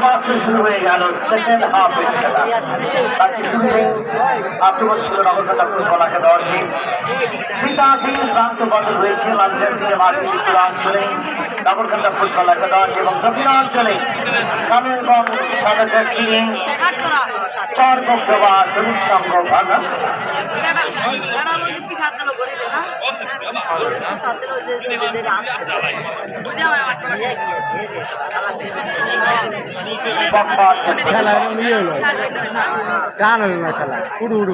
মাত্র শুরু হয়ে গেল সেকেন্ড হাফের খেলা। বাকি শুরুতেই আক্রমণ ছিল নগরকোটা ফুটবল একাদশী। দ্বিতীয় প্রান্ত বদল হয়েছে লালজার্সিতে মাঠের উত্তরাঞ্চলে নগরকোটা ফুটবল একাদশ এবং দক্ষিণাঞ্চলে কালো এবং সাদা জার্সি নিয়ে চার বক্তব্য তরুণ সংঘ ভাঙা। গান হল না খেলা উড়ু উড়ু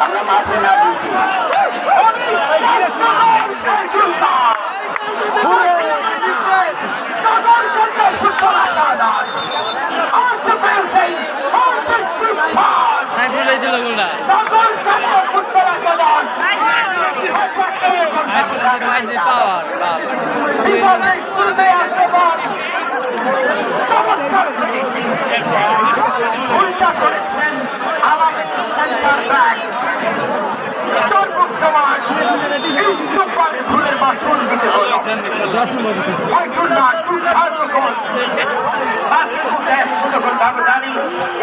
আমরা মাঠে না বুঝি উল্টা করেছেন আমাদের সেন্টার ব্যাক ভুলের মাসুল দিতে হলো। ছোট করে ব্যবধানী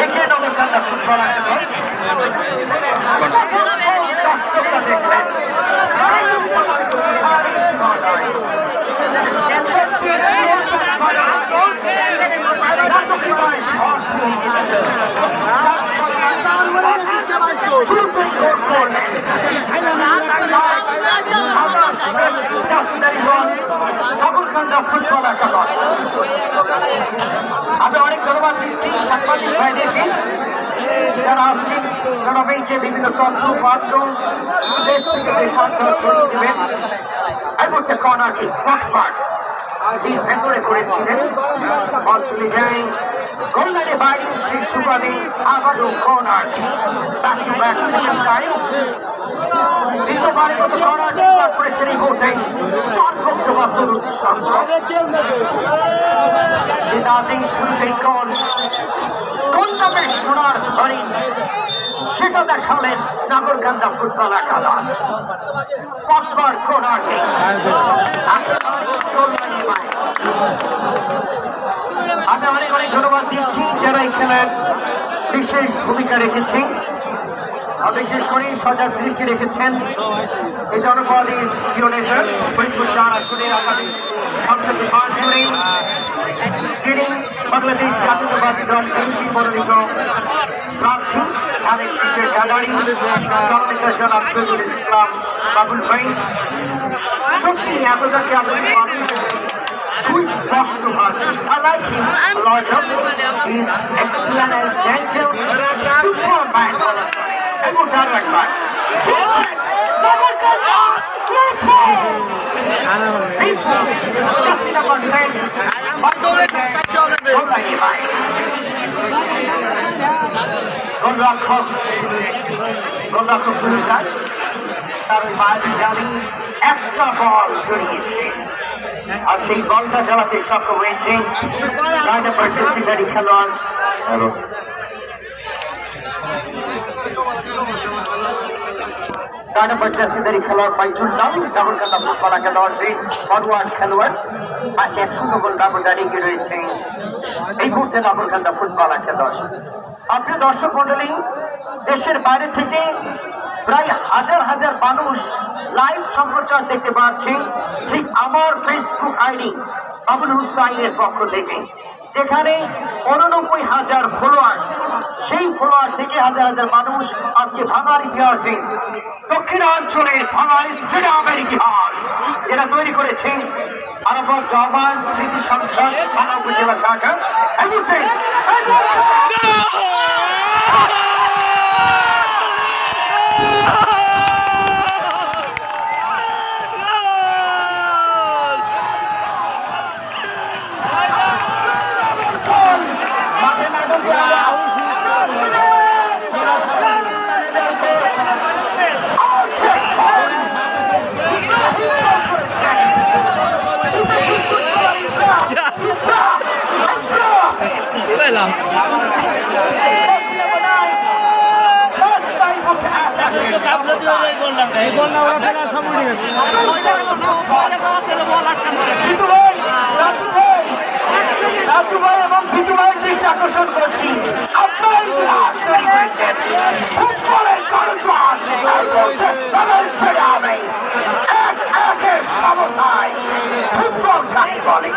এগিয়ে নগরকান্দা ফুটবল একাদশ। দর্শকরা দেখলেন ফুটবল একাদশ। আমি অনেক ধন্যবাদ দিচ্ছি সাংবাদিক ভাইদেরকে যারা আসছেন, যারা বেঞ্চে বিভিন্ন তথ্য বার্তা দেশ থেকে দেশান্তর ছড়িয়ে দেবেন। এই মুহূর্তে কর্নার কিক কটপাট দিন ভেতরে করেছিলেন, বল চলে যায় গোললাইনের বাইরে। সেই সুবাদে আবারও corner, back to back second time. দ্বিতীয়বারের মতো কর্নার কিক করেছেন এই মুহূর্তে চার বক্তব্য তরুণ সংঘ। দিদাতেই শুরুতেই কোন নামে সোনার হরিণ সেটা দেখালেন নগরকান্দা ফুটবল একাদশ। পাঁচবার কর্নার কিক। আমি অনেক অনেক ধন্যবাদ দিচ্ছি যারা এই খেলার বিশেষ ভূমিকা রেখেছেন, বিশেষ করে সজাগ দৃষ্টি রেখেছেন এই জনপদের প্রিয় নেতা ফরিদপুর 4 আসনের আগামী সংসদ নির্বাচনে যিনি বাংলাদেশ জাতীয়তাবাদী দল বিএনপি মনোনীত প্রার্থী ধানের শীষের গাদারি জননেতা জনাব শহীদুল ইসলাম বাবুল ভাই। সত্যি এতটাকে আধুনিক মানুষ সুস্পষ্ট ভাষা। I like him a lot. He's excellent and gentle, superman. এবং তার একবার গোলরক্ষক পুরস্কার তার বাইরে জানি একটা বল জড়িয়েছে আর সেই বলটা জ্বালাতে সক্ষম হয়েছে জার্সিধারী খেলোয়াড় জার্সিধারী খেলোয়াড় ফাইজুল্লাহ। নগরকান্দা ফুটবল একাদশে ফরওয়ার্ড খেলোয়াড় ম্যাচে 1-0 গোল ব্যবধানে এগিয়ে রয়েছে এই মুহূর্তে নগরকান্দা ফুটবল একাদশ। আপনি দর্শক মন্ডলী, দেশের বাইরে থেকে প্রায় হাজার হাজার মানুষ লাইভ সম্প্রচার দেখতে পাচ্ছেন ঠিক আমার ফেসবুক আইডি আবুল হুসাইনের পক্ষ থেকে, যেখানে 89,000 ফলোয়ার। সেই ফলোয়ার থেকে হাজার হাজার মানুষ আজকে ভাঙার ইতিহাসে দক্ষিণাঞ্চলের ভাঙার স্টেডিয়ামের ইতিহাস যেটা তৈরি করেছে আরাফাত জামান স্মৃতি সংসদ ভাঙা উপজেলা শাখা। মাঠে রাজু ভাই এবং জিতু ভাইয়ের দৃষ্টি আকর্ষণ করছি, আপনারা ইতিহাস তৈরি করেছেন ফুটবলের জনজোয়ার স্টেডিয়ামে এক সমতায় ফুটবল কাকে বলে।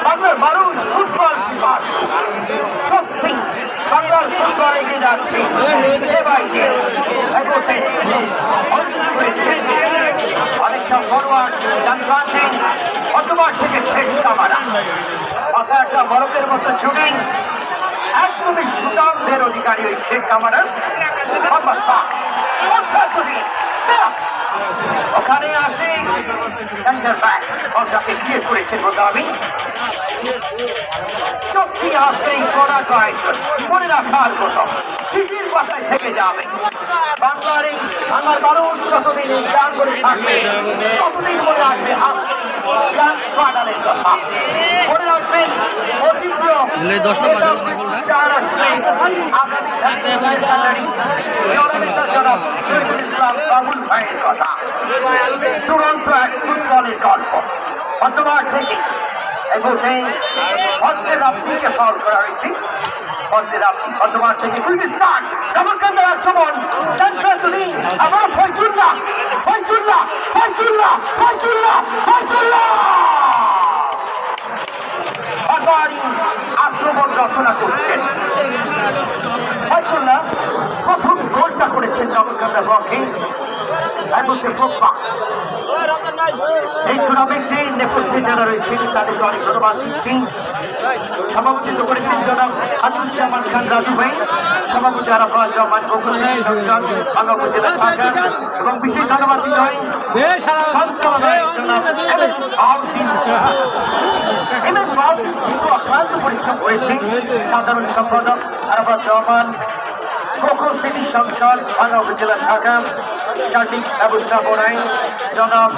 বাংলার মানুষ ফুটবল পিপাসু, সত্যি বাংলার ফুটবল এগিয়ে যাচ্ছে অনেকটা ফরওয়ার্ড ডান প্রান্তে অতবার থেকে শেখ কামারা মাথায় একটা বরফের মতো চুটিং, একদমই সুদামদের অধিকারী ওই শেখ কামারার। ওখানে আসে সেন্টার ব্যাক অর্জাকে ক্লিয়ার করেছেন বলতে আমি সত্যি আসতে এই কড়া কয়েকজন মনে রাখার মতো স্মৃতির পাতায় থেকে যাবে। বাংলার এই আমার মানুষ যতদিন এই গান করে থাকবে ততদিন মনে রাখবে গান ফাটালের কথা, মনে রাখবেন অতীব্র যার আসবে আগামী জনাব শহীদুল ইসলাম বাবুল ভাইয়ের কথা। দুরন্ত এক ফুটবলের গল্প অন্তবার থেকে এগোতে পদ্মের আপনিকে ফাউল করা হয়েছে। পদ্মের আপনি অন্তবার থেকে কুইক স্টার্ট রমনকান্দার আক্রমণ আবার ফয়জুল্লাহ ফয়জুল্লাহ ফয়জুল্লাহ ফয়জুল্লাহ ফয়জুল্লাহ আবারই আক্রমণ রচনা করছেন ফয়জুল্লাহ। প্রথম গোলটা করেছেন রমনকান্দার পক্ষে। তার মধ্যে প্রজ্ঞা এই টুর্নামেন্টের নেপথ্যে যারা রয়েছেন তাদেরকে অনেক ধন্যবাদ দিচ্ছি। সভাপতিত্ব করেছেন জনাব আতিউজ্জামান খান রাজু ভাই, সভাপতি আরাফাত জামান গোকুলশ্রী সংসদ বাংলা উপজেলা শাখা, এবং বিশেষ ধন্যবাদ দিতে হয় সঞ্চালনায় জনাব এম এম বাউদ্দিন জিতু অক্লান্ত পরিশ্রম করেছে। সাধারণ সম্পাদক আরাফাত জামান গোকুল সিটি সংসদ বাংলা উপজেলা শাখা, সার্বিক ব্যবস্থাপনায় জনাব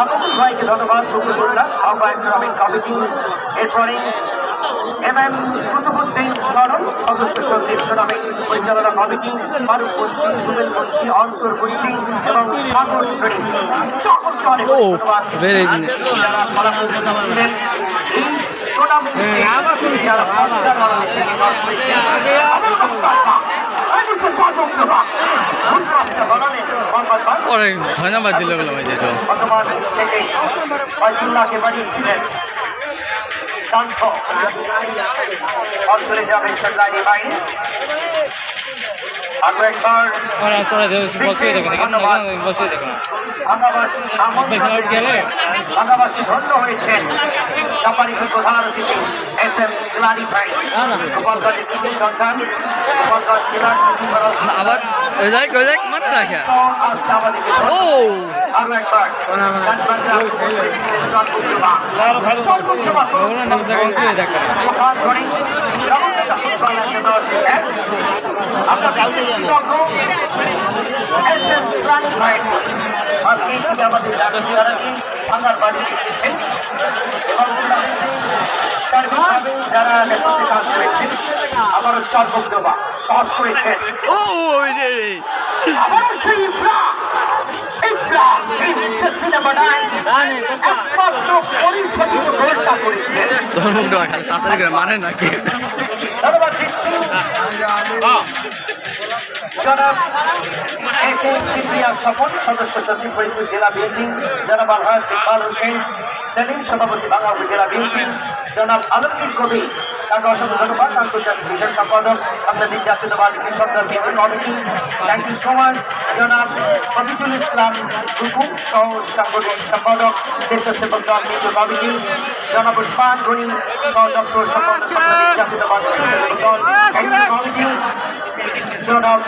আবুল ভাইকে ধন্যবাদ গোকুলুল্লাহ আহ্বায়ক টুর্নামেন্ট কমিটি। এরপরে এম এম কুতুবুদ্দিন সরল সদস্য সচিব টুর্নামেন্ট পরিচালনা কমিটি, ফারুক মুন্সি, রুবেল মুন্সি, অন্তর মুন্সি এবং সাগর শরীফ সকলকে অনেক ধন্যবাদ যারা ফলাফল ছিলেন এই টুর্নামেন্টে যারা ফয়জুল্লাহকে বানিয়েছিলেন শান্ত অঞ্চলে যাবে সেলাইনি বাইরে। আরো একবার ভাঙাবাসী ধন্য হয়েছেন সম্মানিত প্রধান অতিথি এস এম সেলানি ভাই, গোপালগঞ্জের কৃতি সন্তান, গোপালগঞ্জ জেলার আবার মনে রাখা আরো একবার আমার বাড়ি এসেছেন এবং সার্বিকভাবে যারা নেতৃত্বে কাজ করেছেন আমারও চর্মকদবা টস করেছেন। আবারও সেই মানে নাকি ধন্যবাদ দিচ্ছি জনাব স্বপন সদস্য সচিব ফরিদপুর জেলা বিএনপি, জনাব আলহাজ ইকবাল হোসেন সেলিম সভাপতি বাংলা উপজেলা বিএনপি, জনাব আলমগীর কবি তাকে অসংখ্য ধন্যবাদ আন্তর্জাতিক বিষয় সম্পাদক আপনাদের জাতীয়তাবাদী কৃষক দল BNP committee. Thank you so much জনাব হবিজুল ইসলাম হুকুম সহ সাংগঠনিক সম্পাদক স্বেচ্ছাসেবক দল বিএনপি কমিটি, জনাব উসমান গনি সহ দপ্তর সম্পাদক আপনাদের জাতীয়তাবাদী স্বেচ্ছাসেবক দল কমিটি, জনাব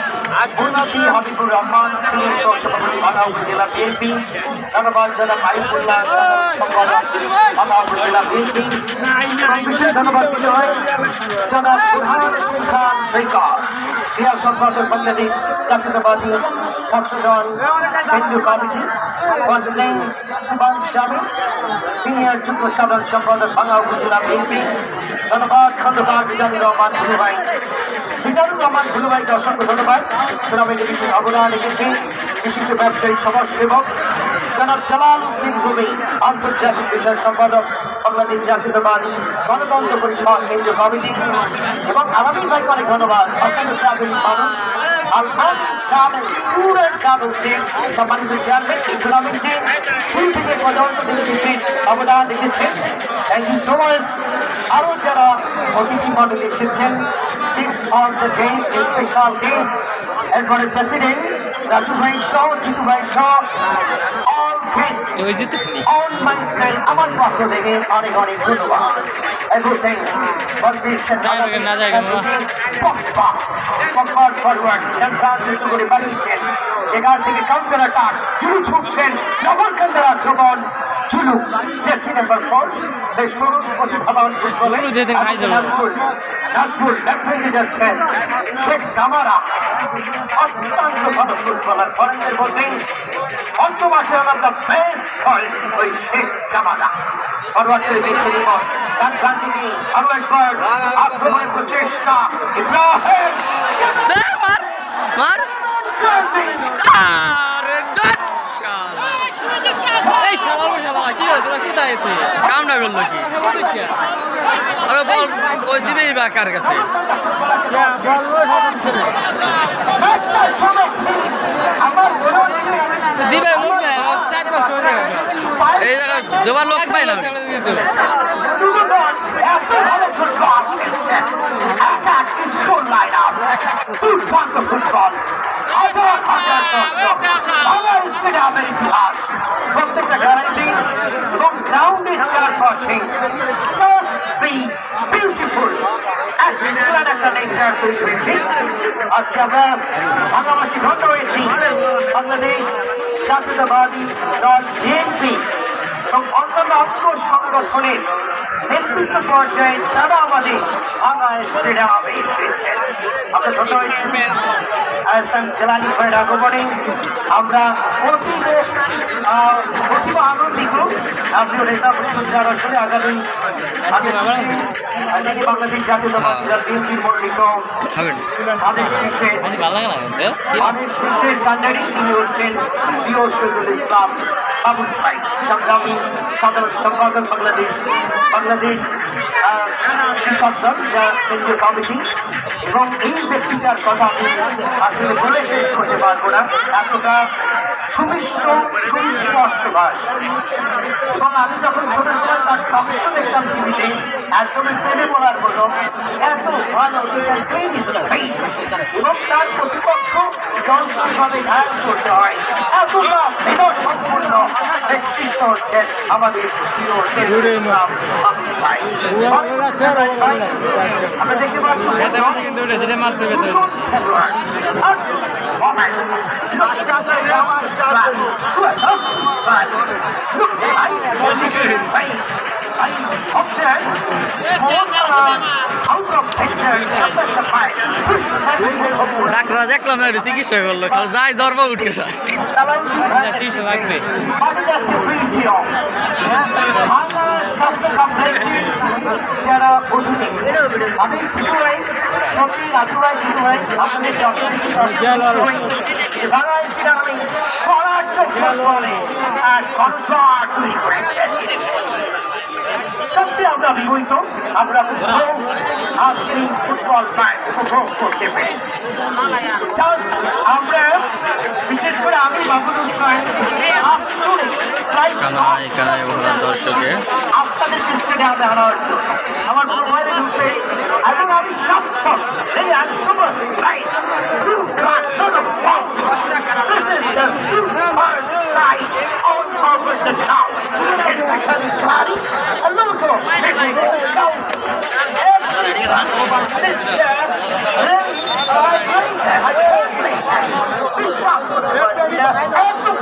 মুন্সি হাবিবুর রহমান সিনিয়র সহসভাপতি বাংলা উপজেলা বিএনপি, ধন্যবাদ জনাব আইফুল্লাহ সম্পাদক বাংলা উপজেলা বিএনপি, এবং বিশেষ ধন্যবাদ দিতে হয় জনাব বুরহানুদ্দিন খান সৈকত ক্রিয়া সম্পাদক বাংলাদেশ জাতীয়তাবাদী ছাত্রদল কেন্দ্রীয় কমিটি বদলেন সুবান স্বামী, সিনিয়র যুগ্ম সাধারণ সম্পাদক ভাঙা উপজেলা বিএনপি। ধন্যবাদ খন্দকার মিজানুর রহমান ভুলুভাই। মিজানুর রহমান ভুলুভাইকে অসংখ্য ধন্যবাদ। টুর্নামেন্টে বিশেষ অবদান রেখেছে বিশিষ্ট ব্যবসায়ী সমাজসেবক জনাব জালাল উদ্দিন ভূমি, আন্তর্জাতিক বিষয় সম্পাদক বাংলাদেশ জাতীয়তাবাদী গণতন্ত্র পরিষদ কেন্দ্রীয় কমিটি। এবং আলামিন ভাইকে অনেক ধন্যবাদ। অত্যন্ত ট্রাভেল মানুষ আলহাজ ট্রাভেল ট্যুর অ্যান্ড ট্রাভেলসের সম্মানিত চেয়ারম্যান। এই টুর্নামেন্টে শুরু থেকে পর্যন্ত তিনি বিশেষ অবদান রেখেছেন। Thank you so much. আরও যারা অতিথি মণ্ডলী এসেছেন, chief on the guest, special guest, এরপরে প্রেসিডেন্ট রাজু ভাই সহ, জিতু ভাই সহ, all guest on my side, আমার পক্ষ থেকে অনেক অনেক ধন্যবাদ। এভরিথিং ফরওয়ার্ড করে বাড়িয়েছেন, এখান থেকে কাউন্টার অ্যাটাক চুরু ছুটছেন নবরকান্দার আক্রমণ চুলু জার্সি নাম্বার 4 বেশ তরুণ প্রতিভাবান ফুটবলার নাজবুল লেফট উইংয়ে যাচ্ছেন। শেখ কামারা অত্যন্ত ভালো ফুটবলার, ফরেনদের মধ্যে অন্তমাসে আমরা বেস্ট হয় ওই শেখ কামারা। ফরওয়ার্ড করে দিয়েছে রিমন, ডান প্রান্তে দিয়ে আরো একবার আক্রমণের প্রচেষ্টা ইব্রাহিম কামটা করলো কি? আরে বল ওই দিবেই বা কার কাছে? দিবে মুখ নেই, 4-5 এই জায়গায় জোবার লোক পাই না। প্রত্যেকটা গ্যারান্টি এবং গ্রাউন্ডের চারপাশে জাস্ট বি বিউটিফুল একটা নেচার তৈরি হয়েছে। আজকে আমরা বাংলাবাসী ধন্য হয়েছি বাংলাদেশ জাতীয়তাবাদী দল বিএনপি এবং অন্যান্য অঙ্গ সংগঠনের নেতৃত্ব পর্যায়ে তারা আমাদের ভাঙা স্টেডিয়ামে এসেছেন। আমরা ধন্য হয়েছি জেলানি ভাইয়ের আগমনে। আমরা অতীব আনন্দিত। আপনিও নেতা যারা আসলে আগামী বাংলাদেশ জাতীয়তাবাদী দল বিএনপির মনোনীত ধানের শীর্ষের কান্ডারি তিনি হচ্ছেন প্রিয় শহীদুল ইসলাম বাবুল ভাই, সংগ্রামী সাধারণ সম্পাদক বাংলাদেশ কৃষক দল যা কেন্দ্রীয় কমিটি। এবং এই ব্যক্তিটার কথা আমি আসলে বলে শেষ করতে পারবো না, এতটা সুস্পষ্ট ভাষ। এবং আমি যখন ছোট সময় তার টকশ দেখতাম টিভিতে, একদমই প্রেমে বলার মতো এত ভালো এবং তার প্রতিপক্ষ দলভাবে ঘায়াল করতে হয়, এতটা মেধা সম্পূর্ণ ব্যক্তিত্ব হচ্ছেন আমাদের প্রিয় আমরা দেখতে পাচ্ছি ডাক্তার দেখলাম না চিকিৎসা করলো, যাই জ্বর উঠে যায় লাগবে। যারা অতিথি আমি জিতু ভাই, সত্যি রাজু ভাই, জিতু ভাই আপনাদের তৈরি করেছেন। সত্যি আমরা বিমোহিত, আমরা আজকের এই ফুটবল ম্যাচ উপভোগ করতে পেরে। জাস্ট আমরা বিশেষ করে আমি বাবুল দর্শকে আপনাদের স্টেডিয়ামে আনার জন্য আমার মোবাইলে ঢুকবে এবং আমি সাক্ষর এই একসময়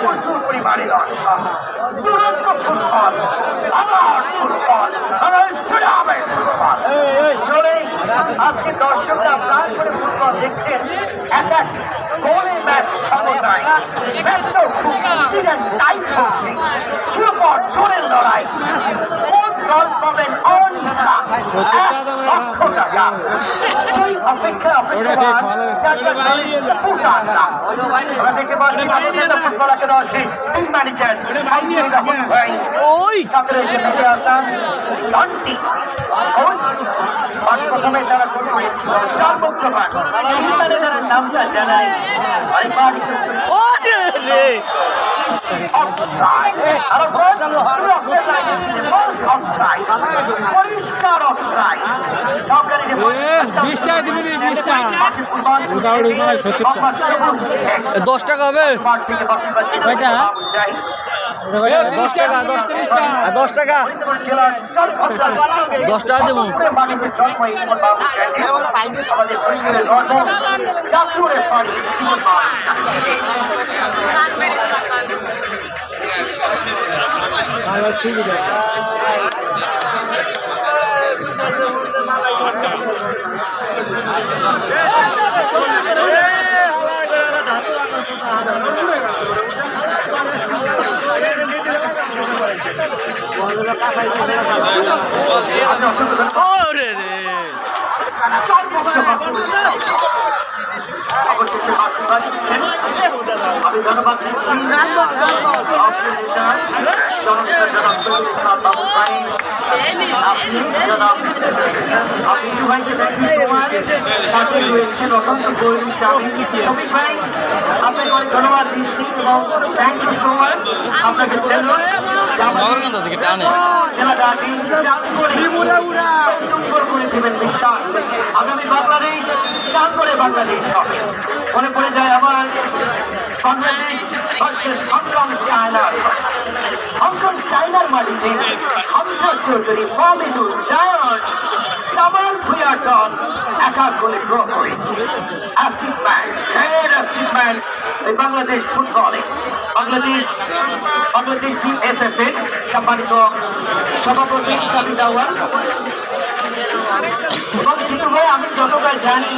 প্রচুর পরিমাণে দর্শক, দুরন্ত ফুটবল, আমার ফুটবল, আমার স্টেডিয়ামের ফুটবল চলে। আজকে দর্শকরা প্রাণ করে ফুটবল দেখতে দেখছেন এক এক গোলে ম্যাচ সমতায় ম্যাচটা খুব টাইট হচ্ছে শিরোপর জোরের লড়াই কোন দল পাবেন অনেকটা 1 লক্ষ টাকা সেই অপেক্ষায় আমরা দেখতে পাচ্ছি ফুটবল একাদশে টিম ম্যানেজার ওই সাথে রয়েছে মেজর হাসান শান্তি প্রথমে তারা গোল করেছিল 4 বক্তব্য টিম ম্যানেজারের নামটা জানা নেই পরিষ্কার অফসাইড সরকারি 20 টাকা দিবি 20 টাকা 10 টাকা হবে কয়টা? 10 টাকা 10 টাকা 10 টাকা দেবো আমাদের পরিবারের গর্ব জাতীয় পারি ঠিক আছে ওরে রে অবশেষে আশীর্বাদ দিচ্ছেন আমি ধন্যবাদ দিচ্ছি আপনি দু ভাইকে সাথে রয়েছেন অত্যন্ত গৌরী স্বামী শ্রমিক ভাই আপনাকে অনেক ধন্যবাদ দিচ্ছি এবং থ্যাংক ইউ সো মাচ আপনাকে করে দেবেন বিশ্বাস আগামী বাংলাদেশ চান করে বাংলাদেশ হবে মনে পড়ে যায় আমার বাংলাদেশ হংকং চায়নার মাটিতে সঞ্জয় চৌধুরী ফামিদুল জায়ন জামাল ভুঁইয়ার দল একা গোলে ড্র করেছে অ্যাসিফম্যান এই বাংলাদেশ ফুটবলে বাংলাদেশ বিএফএফ এর সম্মানিত সভাপতি কাবি দাওয়াল এবং জিতু ভাই আমি যতটা জানি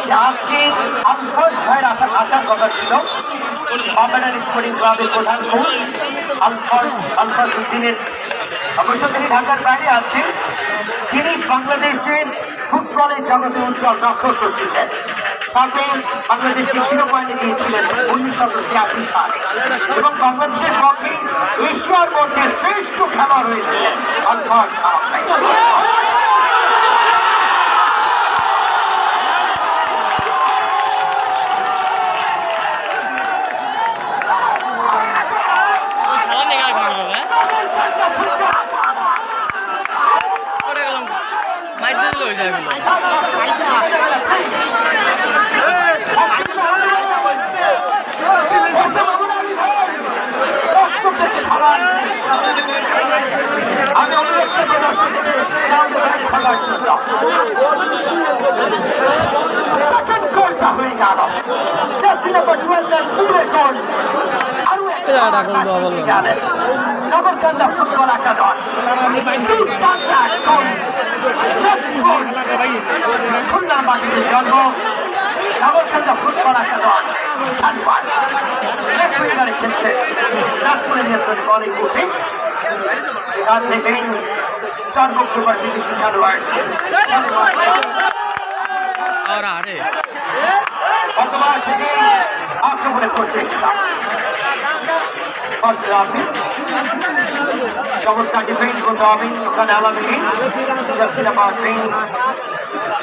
যে আজকে আলফাজ ভাইয়ের আসার কথা ছিল বাংলাদেশ স্পোর্টিং ক্লাবের প্রধান কোচ আলফাজ উদ্দিনের অবশ্য তিনি ঢাকার বাইরে আছেন যিনি বাংলাদেশের ফুটবলের জগতে উজ্জ্বল নক্ষত্র ছিলেন তাকে বাংলাদেশকে শিরোপা এনে দিয়েছিলেন 1983 সালে এবং বাংলাদেশের পক্ষে এশিয়ার মধ্যে শ্রেষ্ঠ খেলোয়াড় হয়েছিলেন আলফাজ আহমেদ আমি অনুরোধ সেকেন্ড গোলটা হয়ে গেল জার্সি নাম্বার 12 স্কুলের গোল আরো একটা নগরকান্দা ফুটবল একাদশ খুলনার মাটিতে জন্ম নগরকান্দা ফুটবল একাদশ খেলোয়াড় খেলছে নাগপুরের নিয়ন্ত্রণে বল এই মুহূর্তে সেখান থেকেই 4 অক্টোবর বিদেশি খেলোয়াড় বর্তমান থেকে আক্রমণের প্রচেষ্টা চমৎকার ডিফেন্স করতে হবে ওখানে আলামিনী জাসিনা মার্টিন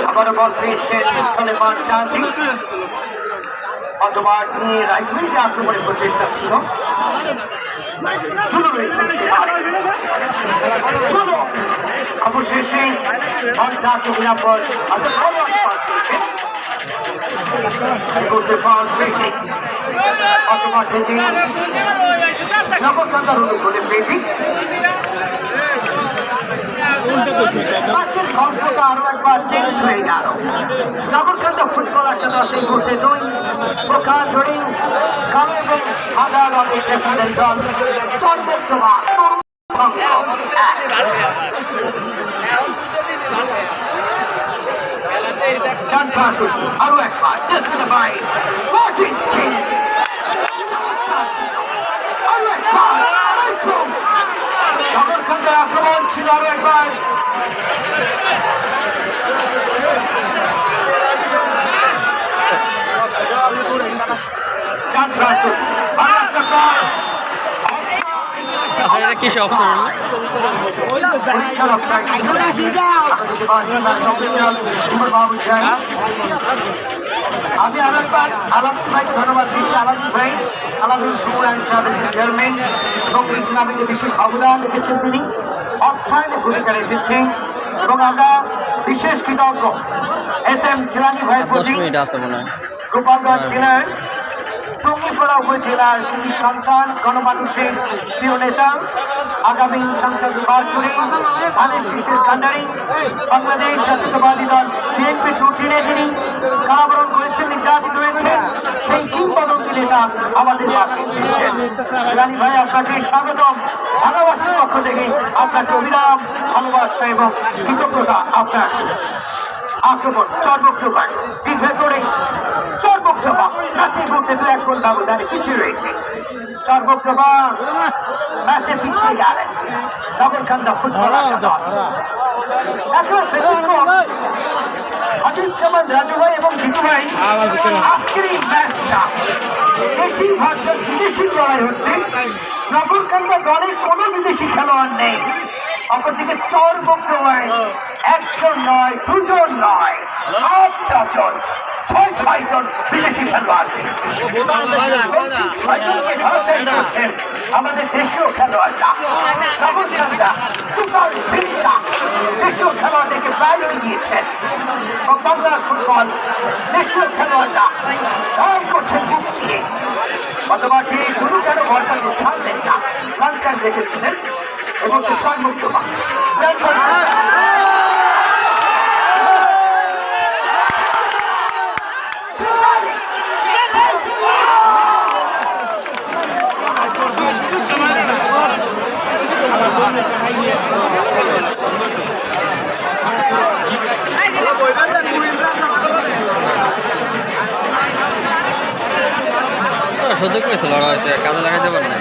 আবারও বল পেয়েছেন সলেমান গান্ধী অথবা নিয়ে রাইফেল যে আক্রমণের প্রচেষ্টা ছিল চলো রয়েছে চলো অবশেষে বলটাকে নিরাপদ করতে পাওয়ার অথবা থেকে নগরকান্দার অনুকূলে পেটি ম্যাচের গল্পটা আরো একবার চেঞ্জ হয়ে গেল নগরকান্দা ফুটবল একাদশ এই মুহূর্তে 2 প্রকার ধরে কালো এবং সাদা রঙের জার্সিদের দল চর্মজমা ডান প্রান্ত আরো একবার জাস্টিন ভাই মর্টিস কিং আরো একবার নগরকান্দার আক্রমণ ছিল আরো একবার ডান প্রান্ত আরো একটা পাস আচ্ছা এটা কিসে অপশন হলো আমি আরেকবার আলামদুল ভাইকে ধন্যবাদ দিচ্ছি। আলামদুল ভাই আলামদুল ট্যুর অ্যান্ড ট্রাভেলসের চেয়ারম্যান এবং এই টুর্নামেন্টে বিশেষ অবদান রেখেছেন। তিনি অর্থায়নে ভূমিকা রেখেছেন এবং আমরা বিশেষ কৃতজ্ঞ এস এম জিলানি ভাইয়ের 10 প্রতি। মিনিট আছে মনে হয় গোপালগঞ্জ জেলার টঙ্গিপাড়া উপজেলার তিনি সন্তান গণমানুষের প্রিয় নেতা আগামী সংসদ নির্বাচনে ধানের শীষের কাণ্ডারি বাংলাদেশ জাতীয়তাবাদী দল বিএনপির দুর্দিনে যিনি কারাবরণ করেছেন নির্যাতিত হয়েছেন সেই কিংবদন্তি নেতা আমাদের মাঝে এসেছেন। রানী ভাই আপনাকে স্বাগতম ভালোবাসার পক্ষ থেকে আপনাকে অবিরাম ভালোবাসা এবং কৃতজ্ঞতা। আপনার আক্রমণ চরমুক্তবা এর ভেতরে চরমুক্তবা ম্যাচের মধ্যে তো এক গোল ব্যবধানে পিছিয়ে রয়েছে। চরমুক্তবা ম্যাচে পিছিয়ে গেলেন নগরকান্দা ফুটবল দল। এখন ব্যতিক্রম হাবিবুজ্জামান রাজু ভাই এবং জিতু ভাই আজকের এই ম্যাচটা দেশি ভার্সেস বিদেশি লড়াই হচ্ছে। নগরকান্দা দলের কোনো বিদেশি খেলোয়াড় নেই। অপরদিকে চরমুক্তবায় একজন নয় দুজন নয় 8টা জন 6 জন বিদেশি খেলোয়াড় করছেন আমাদের দেশীয় খেলোয়াড়রা। নগরকান্দা দুবার তিনটা দেশীয় খেলোয়াড়দেরকে প্রায়োরিটি দিয়েছেন এবং বাংলার ফুটবল দেশীয় খেলোয়াড়রা তাই করছেন বুক চিরে। গতবার তিনি শুরু কেন বর্ষাকে ছাড়লেন না লাল কার্ড রেখেছিলেন এবং চরমুক্ত সুযোগ পেয়েছে লড়া হয়েছে কাজে লাগাইতে পারে না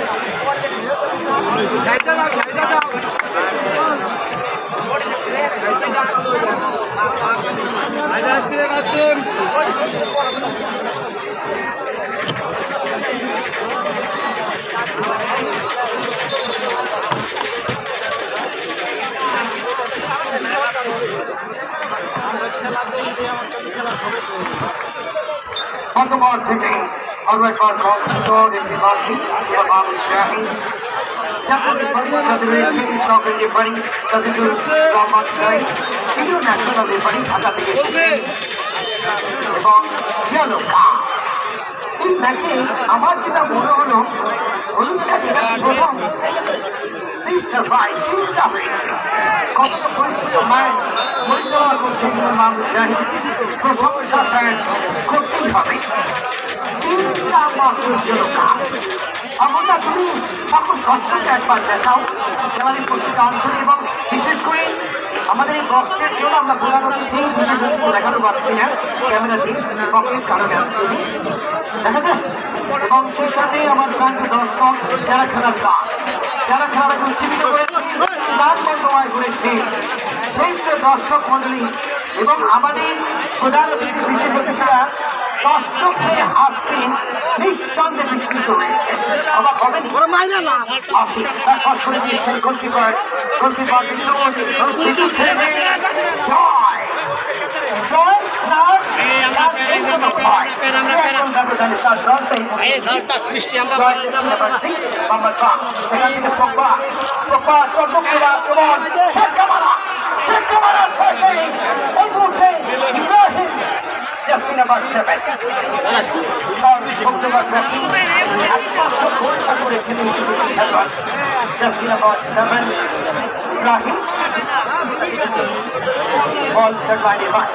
গতবার থেকে আরো একবার কম ছিল নিবাসী মানুষ শাহী সাথে রয়েছেন সরকারি রেফারি সাদিদুর রহমান শাহী তিনিও ন্যাশনাল রেফারি ঢাকা থেকে এবং ইয়ালো কার্ড। এই ম্যাচে আমার যেটা মনে হলো হলুদ কার্ডটা প্রথম তিনটা হয়েছে। কতটা পরিচিত ম্যাচ পরিচালনা করছেন মাহমুদ জাহিদ, প্রশংসা করতেই হবে। তিনটা মাত্র আমরা তুমি সকল দর্শককে একবার দেখাও আমাদের প্রত্যেকটা অঞ্চলে এবং বিশেষ করে আমাদের এই বক্সের জন্য আমরা প্রধান অতিথি বিশেষ অতিথি দেখাতে পারছি না ক্যামেরা দিয়ে বক্সের কারণে অঞ্চলে দেখা যায় এবং সেই সাথে আমার প্রান্ত দর্শক যারা খেলার গান যারা খেলাটাকে উজ্জীবিত করেছে গান বন্ধময় করেছে সেই দর্শক মন্ডলী এবং আমাদের প্রধান অতিথি বিশেষ অতিথিরা দর্শকদের হাসতে নিঃসন্দেহে বিস্মিত হয়েছে। আবার হবে করে দিয়েছেন goalkeeper Joy Joy Just number 7. Charles Bogdanovic. Just number 7. Ibrahim. Ball set by Ibrahim.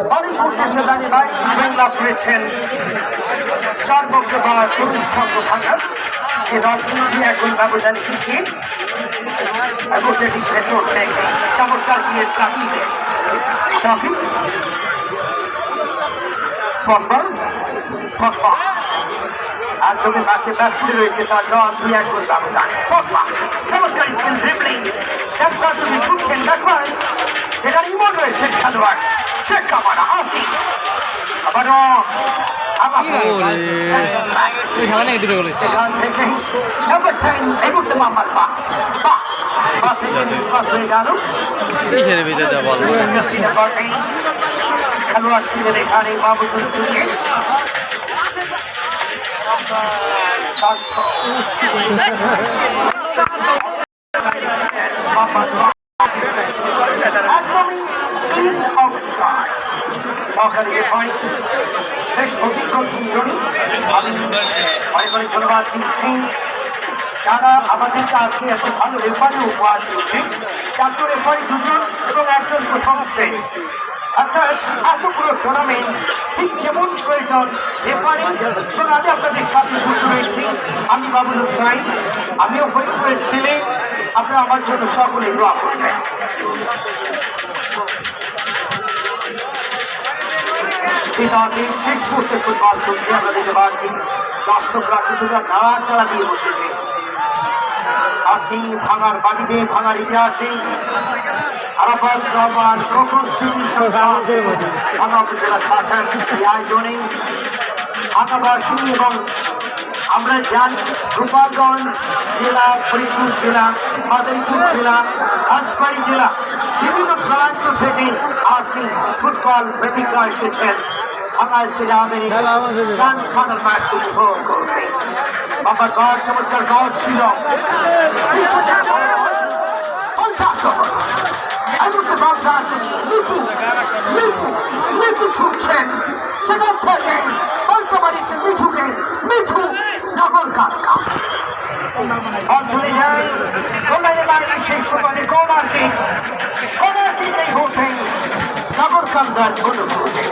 Bollywood সেখানে ভাই ইভেন্ট লাভ করেছেন চার বক্তব্য তরুণ সংঘ ঢাকা যে দল এখন ব্যবধানে পিছিয়ে এবং যেটি ভেতর থেকে চমৎকার দিয়ে সাকিবে সাকিব পম্বল পম্পা একদমই ম্যাচে ব্যাট করে রয়েছে তার দল 2-1 গোল ব্যবধান পম্পা চমৎকার স্কিল ড্রিবলিং একবার যদি ছুটছেন ব্যাকওয়ার্ড সেখানে ইমন রয়েছে খেলোয়াড় শেখ কামানা আসি আবারও সেখান থেকে নাম্বার 10 এই মুহূর্তে মামার পা হয়ে গেল খেলোয়াড় ছিলেন এখানে মাহমুদুল চুরি একদমই সহকারী রেফারি বেশ অভিজ্ঞ তিনজনই আমি অনেক অনেক ধন্যবাদ দিচ্ছি যারা আমাদেরকে আজকে এত ভালো রেফারি উপহার দিচ্ছে 4 রেফারি 2 জন এবং 1 জন প্রথম শ্রেণী অর্থাৎ এত পুরো টুর্নামেন্ট ঠিক যেমন প্রয়োজন রেফারি এবং আমি আপনাদের সাথে যুক্ত রয়েছি আমি বাবুল হুসাইন আমিও ফরিদপুরের ছেলে আপনারা আমার জন্য সকলে দোয়া করবেন শেষ মুহূর্তে ফুটবল চলছে আমরা দেখতে পাচ্ছি দর্শকরা কিছুটা নাড়াচাড়া দিয়ে বসেছে আসি ভাঙার বাড়িতে ভাঙার ইতিহাসে আরাফাত রহমান প্রকট স্মৃতি সংসদ ভাঙা উপজেলা শাখার এই আয়োজনে ভাঙাবাসী এবং আমরা জানি গোপালগঞ্জ জেলা ফরিদপুর জেলা মাদারীপুর জেলা রাজবাড়ী জেলা বিভিন্ন প্রান্ত থেকে আসি ফুটবল প্রেমিকরা এসেছেন ভাঙা স্টেডিয়ামের ফাইনাল ম্যাচ উপভোগ করতে বাবার গড় চমৎকার গড় ছিল ছুটছেন সেখান থেকে পাল্টা মারিয়েছেন মিঠুকে মিঠু নগর কালকা চলে যায় কল্যাণে বাড়ির শেষ সময় কর্নারকে এই হতে নগর কালকার অনুভূতি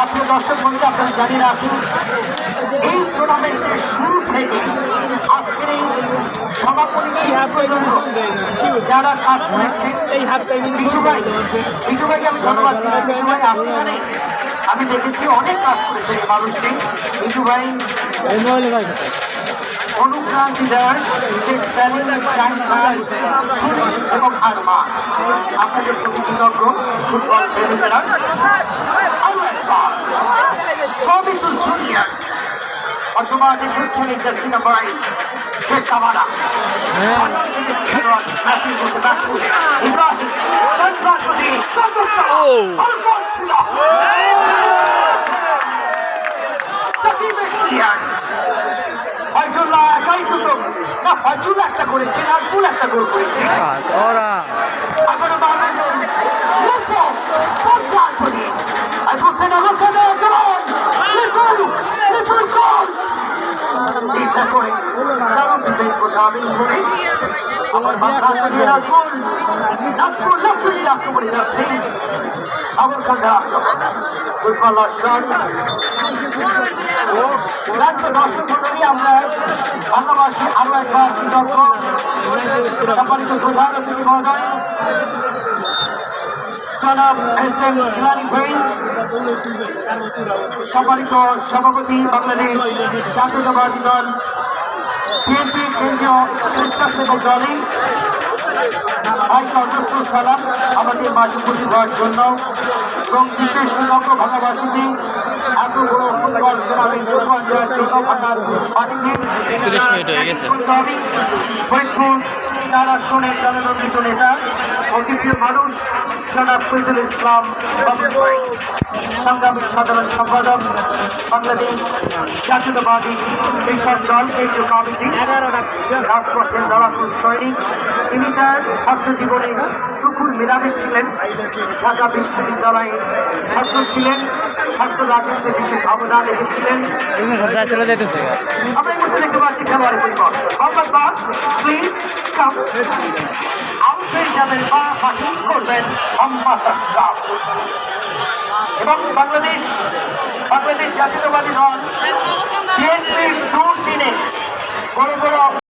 আপনার দর্শক বন্ধু আপনারা জানিয়ে রাখুন এই টুর্নামেন্টের শুরু থেকে আজকের এই সমাপনী পর্যন্ত যারা কাজ করেছেন বিজু ভাইকে আমি ধন্যবাদ দিচ্ছি বিজু ভাই আসলে আমি দেখেছি অনেক কাজ করেছেন এই মানুষকে বিজু ভাই অনুক্রান্তি দেওয়ার শেখ সালিম সুনীল এবং আরমা আপনাদের প্রতি কৃতজ্ঞ ফুটবল প্রেমীরা সবিতুল জুনিয়র অর্ধমাঠে খেলছেন এই জার্সি নাম্বার 8 শেখ কামানা ম্যাচের মধ্যে ব্যাট করে ইব্রাহিম ফয়জুল্লাহ একাই দুটো না ফয়জুল্লাহ একটা করেছে নাজমুল একটা গোল করেছে এখনো আমার মাথা নাজমুল যাচ্ছে আমার কাঁধা ফুটবলার শট দর্শক মন্ডলী আমরা বাংলাভাষী আরো একবার কৃতজ্ঞ সম্মানিত প্রধান অতিথি মহোদয় জনাব এস.এম. জিলানী ভাই সম্মানিত সভাপতি বাংলাদেশ জাতীয়তাবাদী দল বিএনপি কেন্দ্রীয় স্বেচ্ছাসেবক দলে ভাইকে অজস্র সালাম আমাদের মাঝে উপস্থিত হওয়ার জন্য এবং বিশেষ কৃতজ্ঞ ভাঙাবাসীকে এত বড় ফুটবল টুর্নামেন্ট উপহার দেওয়ার জন্য ভাঙার মাটিতে ফরিদপুর 4 আসনের জননন্দিত নেতা অতিপ্রিয় মানুষ জনাব শহীদুল ইসলাম সংগ্রামী সাধারণ সম্পাদক বাংলাদেশ জাতীয়তাবাদী কৃষক দল কেন্দ্রীয় কমিটি রাজপথের লড়াকু সৈনিক তিনি তার ছাত্র জীবনে দুপুর মেধাবী ছিলেন ঢাকা বিশ্ববিদ্যালয়ে ছাত্র ছিলেন ছাত্র রাজনীতিতে বিশেষ অবদান রেখেছিলেন আমরা এই মুহূর্তে দেখতে পাচ্ছি খেলোয়াড় পরিবার মোহাম্মদ প্লিজ কাম আউটে যাবেন বা পাঠিয়ে করবেন মোহাম্মদ আশরাফ এবং বাংলাদেশ জাতীয়তাবাদী দল বিএনপির 2 দিনে বড় বড়